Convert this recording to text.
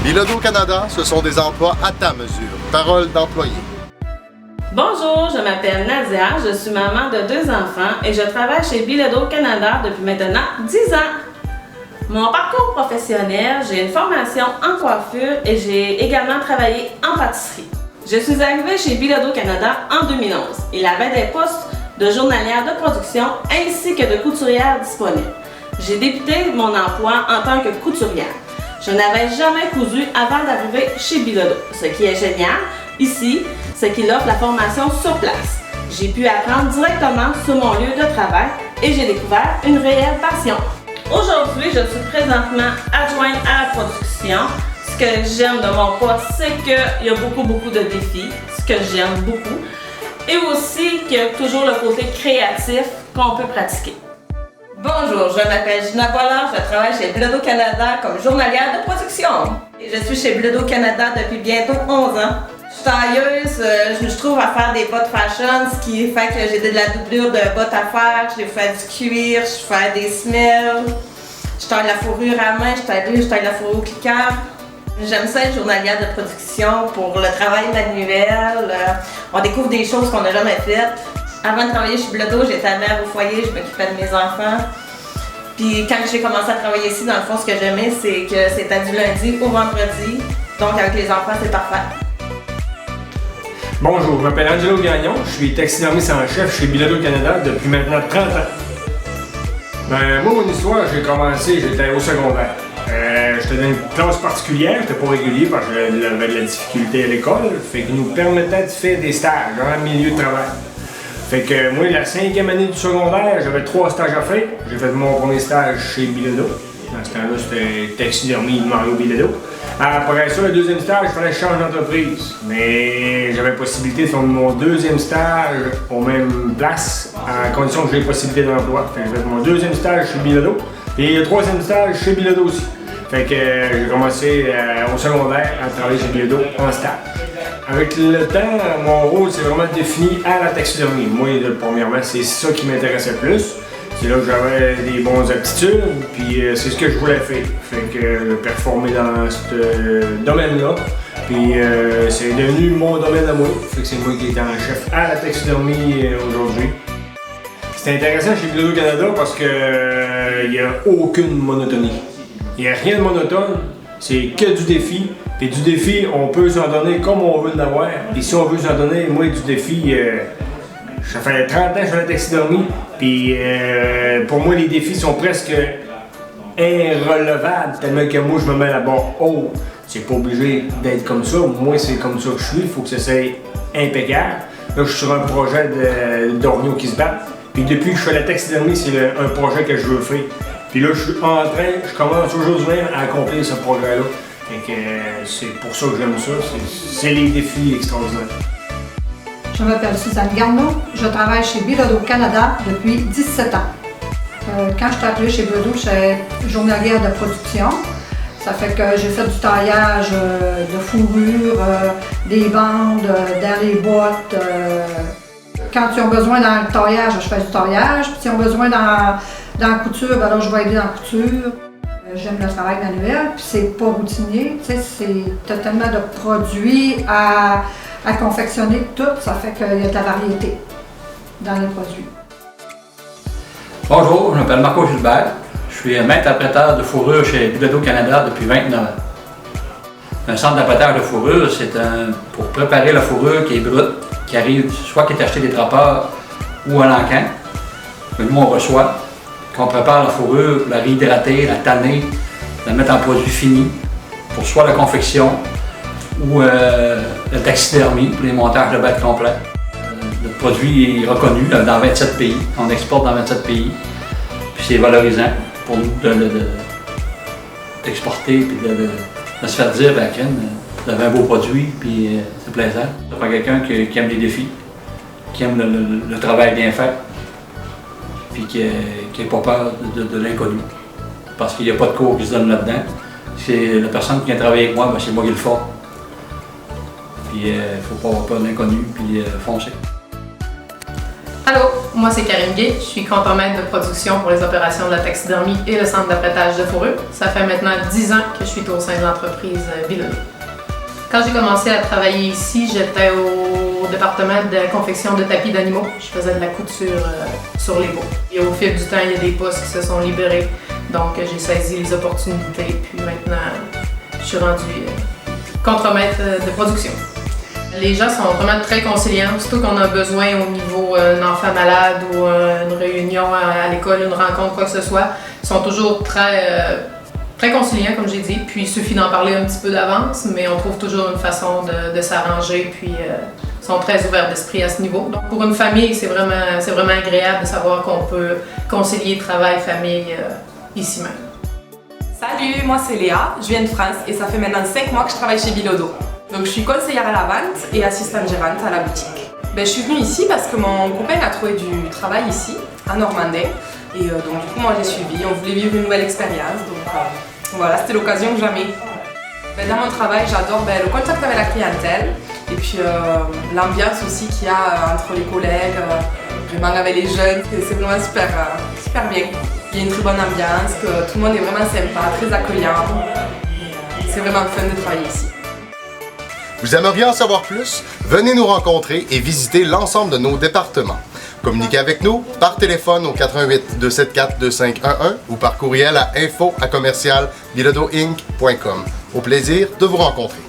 Bilodeau Canada, ce sont des emplois à ta mesure. Parole d'employé. Bonjour, je m'appelle Nadia, je suis maman de 2 enfants et je travaille chez Bilodeau Canada depuis maintenant 10 ans. Mon parcours professionnel, j'ai une formation en coiffure et j'ai également travaillé en pâtisserie. Je suis arrivée chez Bilodeau Canada en 2011. Il avait des postes de journalière de production ainsi que de couturière disponibles. J'ai débuté mon emploi en tant que couturière. Je n'avais jamais cousu avant d'arriver chez Bilodeau. Ce qui est génial ici, c'est qu'il offre la formation sur place. J'ai pu apprendre directement sur mon lieu de travail et j'ai découvert une réelle passion. Aujourd'hui, je suis présentement adjointe à la production. Ce que j'aime de mon poste, c'est qu'il y a beaucoup de défis, ce que j'aime beaucoup, et aussi qu'il y a toujours le côté créatif qu'on peut pratiquer. Bonjour, je m'appelle Gina Bollard, je travaille chez Bilodeau Canada comme journalière de production. Et je suis chez Bilodeau Canada depuis bientôt 11 ans. Je suis tailleuse, je trouve à faire des bottes fashion, ce qui fait que j'ai de la doublure de bottes à faire, je fais du cuir, je fais des semelles, je taille la fourrure à main, je taille la fourrure au cliqueur. J'aime ça être journalière de production pour le travail manuel, on découvre des choses qu'on n'a jamais faites. Avant de travailler chez Bilodeau, j'étais mère au foyer, je m'occupais de mes enfants. Puis quand j'ai commencé à travailler ici, dans le fond, ce que j'aimais, c'est que c'était du lundi au vendredi. Donc avec les enfants, c'est parfait. Bonjour, je m'appelle Angelo Gagnon, je suis taxidermiste en chef chez Bilodeau Canada depuis maintenant 30 ans. Moi, mon histoire, j'ai commencé, j'étais au secondaire. J'étais dans une classe particulière, j'étais pas régulier parce que j'avais de la difficulté à l'école. Fait qu'ils nous permettaient de faire des stages dans le milieu de travail. Fait que moi, la 5e année du secondaire, j'avais 3 stages à faire. J'ai fait mon premier stage chez Bilodeau. Dans ce temps-là, c'était taxidermie de Mario Bilodeau. Après ça, le 2e stage, il fallait que je change d'entreprise. Mais j'avais la possibilité de faire mon 2e stage aux mêmes places, à condition que j'ai la possibilité d'emploi. Fait que j'ai fait mon 2e stage chez Bilodeau. Et le 3e stage chez Bilodeau aussi. Fait que j'ai commencé au secondaire à travailler chez Bilodeau en stage. Avec le temps, mon rôle s'est vraiment défini à la taxidermie. Moi, premièrement, c'est ça qui m'intéressait plus. C'est là que j'avais des bonnes aptitudes, puis c'est ce que je voulais faire. Fait que performer dans ce domaine-là. Puis c'est devenu mon domaine à moi. Fait que c'est moi qui étais en chef à la taxidermie aujourd'hui. C'est intéressant chez Bilodeau Canada parce que il n'y a aucune monotonie. Il n'y a rien de monotone, c'est que du défi. Et du défi, on peut s'en donner comme on veut l'avoir. Et si on veut s'en donner, moi, du défi, ça fait 30 ans que je fais la taxidermie. Puis pour moi, les défis sont presque irrelevables, tellement que moi, je me mets la barre haut. C'est pas obligé d'être comme ça. Moi, c'est comme ça que je suis. Il faut que ça soit impeccable. Là, je suis sur un projet d'orgneaux qui se battent. Puis depuis que je fais la taxidermie, c'est un projet que je veux faire. Puis là, je commence aujourd'hui même à accomplir ce projet-là. Fait que c'est pour ça que j'aime ça, c'est les défis extraordinaires. Je m'appelle Suzanne Garneau, je travaille chez Bilodeau Canada depuis 17 ans. Quand je suis arrivée chez Bilodeau, j'étais journalière de production. Ça fait que j'ai fait du taillage de fourrure, des bandes, dans les boîtes. Quand ils ont besoin dans le taillage, je fais du taillage. Puis s'ils ont besoin dans la couture, ben là, je vais aider dans la couture. J'aime le travail manuel, puis c'est pas routinier, tu sais, c'est tellement de produits à confectionner tout, ça fait qu'il y a de la variété dans les produits. Bonjour, je m'appelle Marco Gilbert, je suis maître apprêteur de fourrure chez Bilodeau Canada depuis 29 ans. Un centre d'apprêtage de fourrure, c'est pour préparer la fourrure qui est brute, qui arrive soit qui est achetée des trappeurs ou à l'encan. Nous on reçoit. Qu'on prépare la fourrure, la réhydrater, la tanner, la mettre en produit fini pour soit la confection ou la taxidermie pour les montages de bêtes complètes. Le produit est reconnu dans 27 pays, on exporte dans 27 pays, puis c'est valorisant pour nous d'exporter et de se faire dire, ben Ken, vous avez un beau produit, puis c'est plaisant. Ça prend quelqu'un qui aime les défis, qui aime le travail bien fait, puis qui n'a pas peur de l'inconnu. Parce qu'il n'y a pas de cours qui se donne là-dedans. C'est la personne qui vient travailler avec moi, ben c'est moi qui le fais. Puis il ne faut pas avoir peur de l'inconnu, puis foncer. Allô, moi Moi, c'est Karine Gay. Je suis contremaître de production pour les opérations de la taxidermie et le centre d'apprêtage de fourrure. Ça fait maintenant 10 ans que je suis au sein de l'entreprise Bilodeau. Quand j'ai commencé à travailler ici, j'étais au département de confection de tapis d'animaux. Je faisais de la couture sur les beaux. Et au fil du temps, il y a des postes qui se sont libérés. Donc, j'ai saisi les opportunités. Puis maintenant, je suis rendue contremaître de production. Les gens sont vraiment très conciliants, surtout qu'on a besoin au niveau d'un enfant malade ou une réunion à l'école, une rencontre, quoi que ce soit. Ils sont toujours très conciliants, comme j'ai dit, puis il suffit d'en parler un petit peu d'avance, mais on trouve toujours une façon de s'arranger, puis ils sont très ouverts d'esprit à ce niveau. Donc pour une famille, c'est vraiment agréable de savoir qu'on peut concilier travail, famille ici même. Salut, moi c'est Léa, je viens de France et ça fait maintenant 5 mois que je travaille chez Bilodeau. Donc je suis conseillère à la vente et assistante gérante à la boutique. Je suis venue ici parce que mon copain a trouvé du travail ici, à Normandin. Et donc du coup moi j'ai suivi, on voulait vivre une nouvelle expérience, donc voilà, c'était l'occasion que jamais. Dans mon travail j'adore le contact avec la clientèle et puis l'ambiance aussi qu'il y a entre les collègues, vraiment avec les jeunes, c'est vraiment super bien. Il y a une très bonne ambiance, que tout le monde est vraiment sympa, très accueillant. C'est vraiment fun de travailler ici. Vous aimeriez en savoir plus? Venez nous rencontrer et visiter l'ensemble de nos départements. Communiquez avec nous par téléphone au 88 274 2511 ou par courriel à info@bilodeauinc.com. Au plaisir de vous rencontrer.